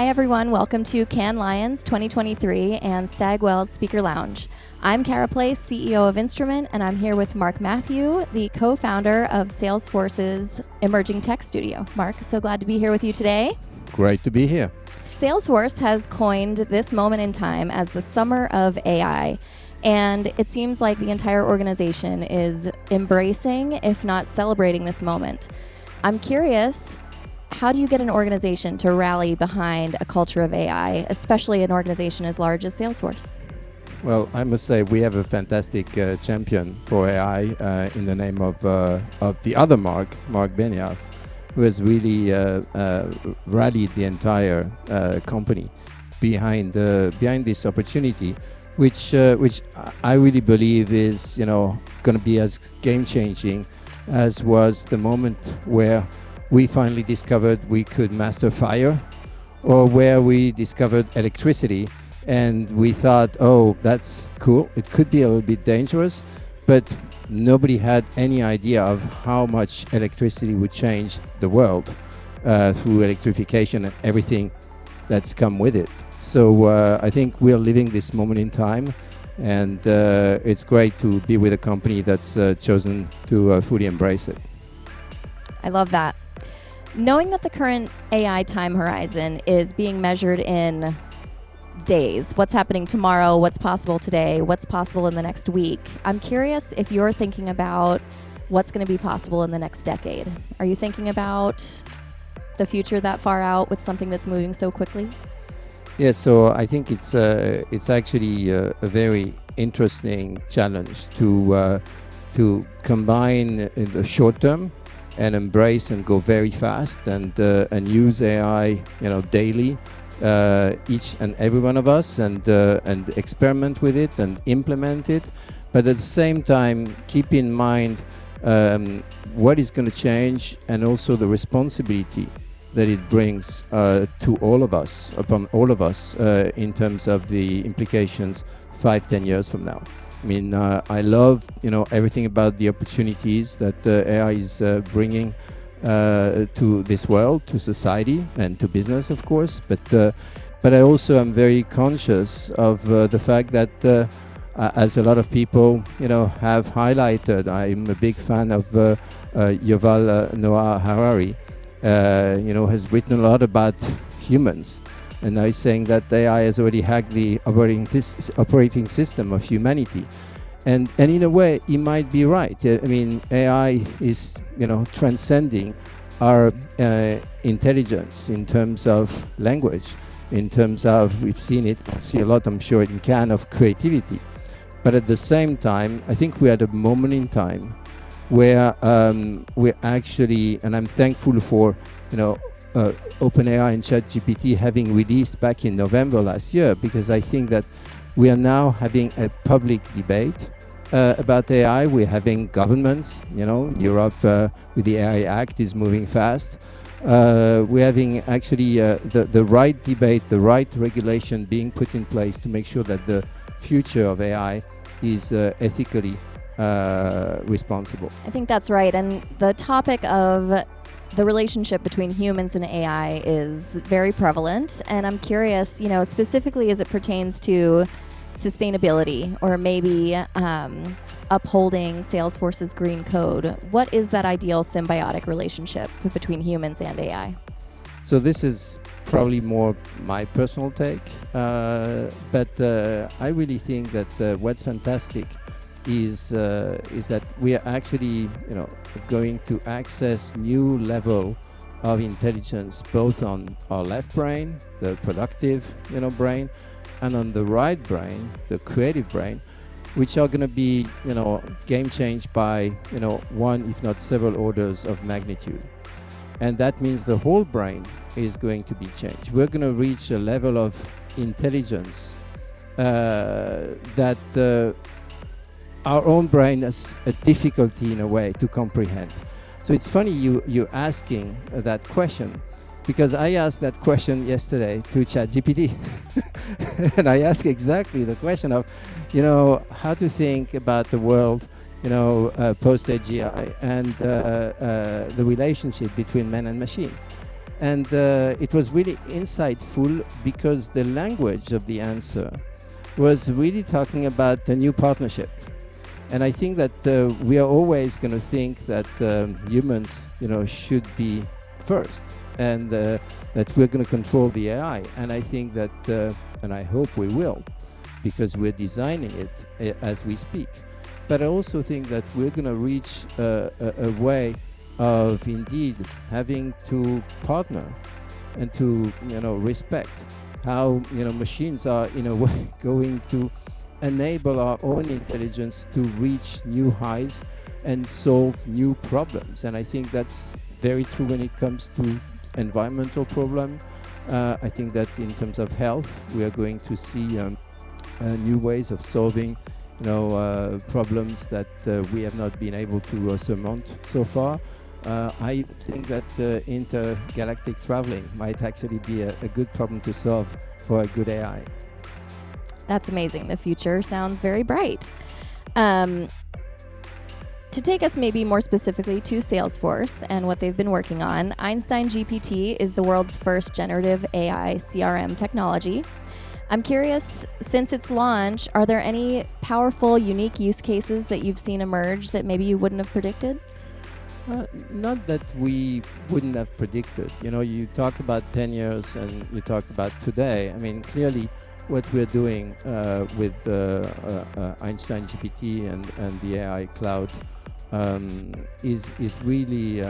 Hi, everyone. Welcome to Cannes Lions 2023 and Stagwell's Speaker Lounge. I'm Kara Place, CEO of Instrument, and I'm here with Marc Mathieu, the co-founder of Salesforce's Emerging Tech Studio. Marc, so glad to be here with you today. Great to be here. Salesforce has coined this moment in time as the summer of AI. And it seems like the entire organization is embracing, if not celebrating, this moment. I'm curious, how do you get an organization to rally behind a culture of AI, especially an organization as large as Salesforce? Well, I must say we have a fantastic champion for AI in the name of the other Marc Benioff, who has really rallied the entire company behind this opportunity, which I really believe is going to be as game-changing as was the moment where we finally discovered we could master fire, or where we discovered electricity, and we thought, oh, that's cool. It could be a little bit dangerous, but nobody had any idea of how much electricity would change the world through electrification and everything that's come with it. So I think we're living this moment in time, and it's great to be with a company that's chosen to fully embrace it. I love that. Knowing that the current AI time horizon is being measured in days, what's happening tomorrow, what's possible today, what's possible in the next week, I'm curious if you're thinking about what's going to be possible in the next decade. Are you thinking about the future that far out with something that's moving so quickly? Yeah, so I think it's actually a very interesting challenge to combine in the short term and embrace and go very fast and use AI, daily, each and every one of us, and experiment with it and implement it, but at the same time keep in mind what is going to change, and also the responsibility that it brings to all of us, upon all of us, in terms of the implications 5-10 years from now. I mean, I love, everything about the opportunities that AI is bringing to this world, to society, and to business, of course. But I also am very conscious of the fact that, as a lot of people, have highlighted, I'm a big fan of Yuval Noah Harari. Has written a lot about humans. And now he's saying that AI has already hacked the operating system of humanity. And in a way, he might be right. I mean, AI is, transcending our intelligence in terms of language, in terms of, we've seen it, see a lot, I'm sure, in Cannes, of creativity. But at the same time, I think we're at a moment in time where we're actually, and I'm thankful for, OpenAI and ChatGPT having released back in November last year, because I think that we are now having a public debate about AI. We're having governments, Europe with the AI Act is moving fast. We're having actually the right debate, the right regulation being put in place to make sure that the future of AI is ethically responsible. I think that's right. And the topic of the relationship between humans and AI is very prevalent. And I'm curious, specifically as it pertains to sustainability, or maybe upholding Salesforce's green code. What is that ideal symbiotic relationship between humans and AI? So this is probably more my personal take, but I really think that what's fantastic is that we are actually going to access new level of intelligence, both on our left brain, the productive brain, and on the right brain, the creative brain, which are going to be game changed by one, if not several orders of magnitude. And that means the whole brain is going to be changed. We're going to reach a level of intelligence that our own brain has a difficulty in a way to comprehend. So it's funny you asking that question, because I asked that question yesterday to ChatGPT. And I asked exactly the question of, how to think about the world, post-AGI, and the relationship between man and machine. And it was really insightful because the language of the answer was really talking about a new partnership. And I think that we are always going to think that humans, should be first, and that we're going to control the AI. And I think that, and I hope we will, because we're designing it as we speak. But I also think that we're going to reach a way of indeed having to partner and to respect how machines are in a way going to enable our own intelligence to reach new highs and solve new problems. And I think that's very true when it comes to environmental problem. I think that in terms of health, we are going to see new ways of solving problems that we have not been able to surmount so far. I think that intergalactic traveling might actually be a good problem to solve for a good AI. That's amazing. The future sounds very bright. To take us maybe more specifically to Salesforce and what they've been working on, Einstein GPT is the world's first generative AI CRM technology. I'm curious, since its launch, are there any powerful, unique use cases that you've seen emerge that maybe you wouldn't have predicted? Not that we wouldn't have predicted. You talked about 10 years and you talked about today. I mean, clearly, what we're doing with Einstein GPT and the AI cloud is really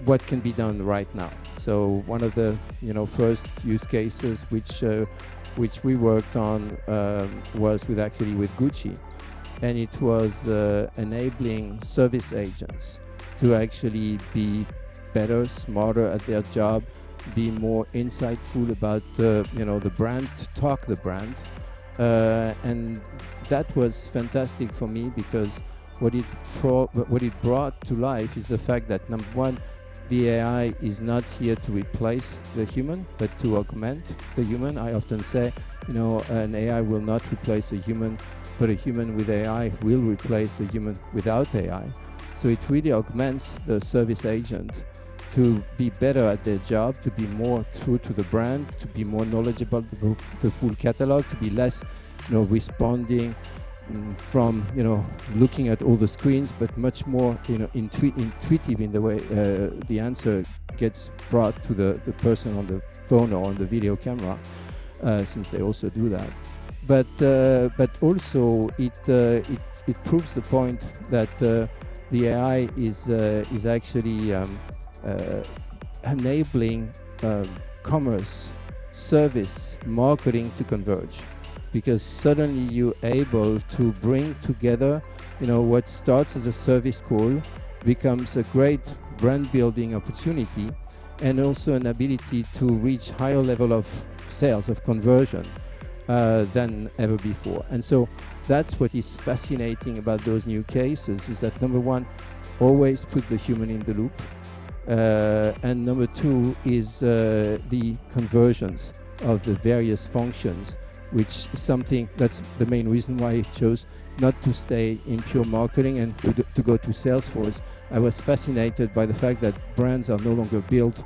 what can be done right now. So one of the first use cases which we worked on was with Gucci, and it was enabling service agents to actually be better, smarter at their job, be more insightful about the brand, talk the brand, and that was fantastic for me because what it brought to life is the fact that, number one, the AI is not here to replace the human, but to augment the human. I often say, an AI will not replace a human, but a human with AI will replace a human without AI. So it really augments the service agent to be better at their job, to be more true to the brand, to be more knowledgeable about the full catalog, to be less, responding from, looking at all the screens, but much more, intuitive in the way the answer gets brought to the person on the phone or on the video camera, since they also do that. But also it proves the point that the AI is actually enabling commerce, service, marketing to converge, because suddenly you're able to bring together, what starts as a service call becomes a great brand building opportunity, and also an ability to reach higher level of sales, of conversion than ever before. And so that's what is fascinating about those new cases, is that number one, always put the human in the loop. And number two is the conversions of the various functions, which is something that's the main reason why I chose not to stay in pure marketing and to go to Salesforce. I was fascinated by the fact that brands are no longer built,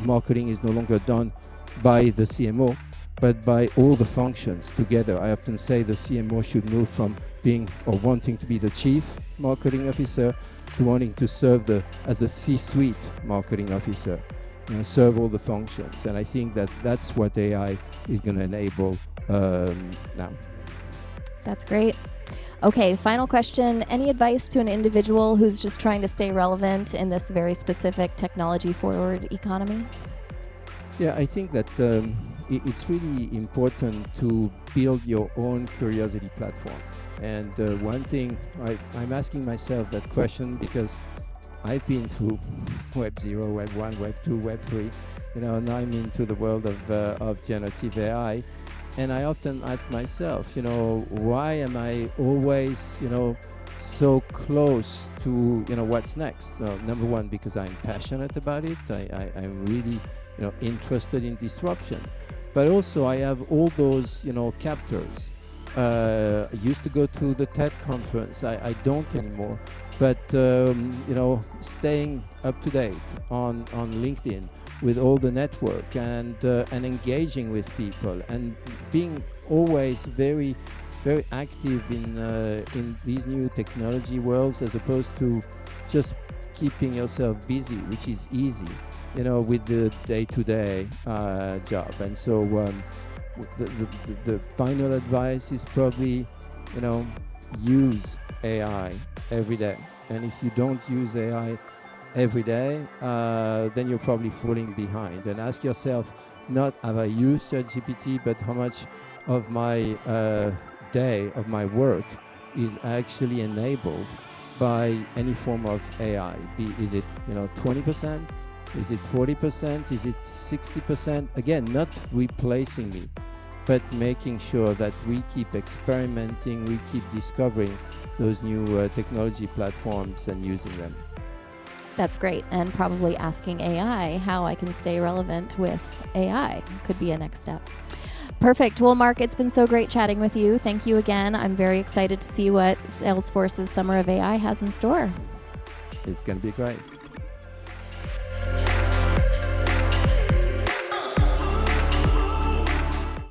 marketing is no longer done by the CMO, but by all the functions together. I often say the CMO should move from being or wanting to be the chief marketing officer to wanting to serve as a C-suite marketing officer, serve all the functions. And I think that that's what AI is going to enable now. That's great. Okay, final question. Any advice to an individual who's just trying to stay relevant in this very specific technology-forward economy? Yeah, I think that it's really important to build your own curiosity platform. And one thing, I'm asking myself that question because I've been through Web 0, Web 1, Web 2, Web 3, now I'm into the world of generative AI. And I often ask myself, why am I always, so close to, what's next? Number one, because I'm passionate about it. I'm really, interested in disruption. But also I have all those, captors I used to go to the TED conference. I don't anymore. But staying up to date on LinkedIn with all the network and engaging with people and being always very very active in these new technology worlds, as opposed to just keeping yourself busy, which is easy, with the day-to-day job. And so the final advice is probably, use AI every day. And if you don't use AI every day, then you're probably falling behind. And ask yourself, not have I used ChatGPT, but how much of my day, of my work, is actually enabled by any form of AI. Is it 20%? Is it 40%? Is it 60%? Again, not replacing me, but making sure that we keep experimenting, we keep discovering those new technology platforms and using them. That's great. And probably asking AI how I can stay relevant with AI could be a next step. Perfect. Well, Marc, it's been so great chatting with you. Thank you again. I'm very excited to see what Salesforce's Summer of AI has in store. It's going to be great.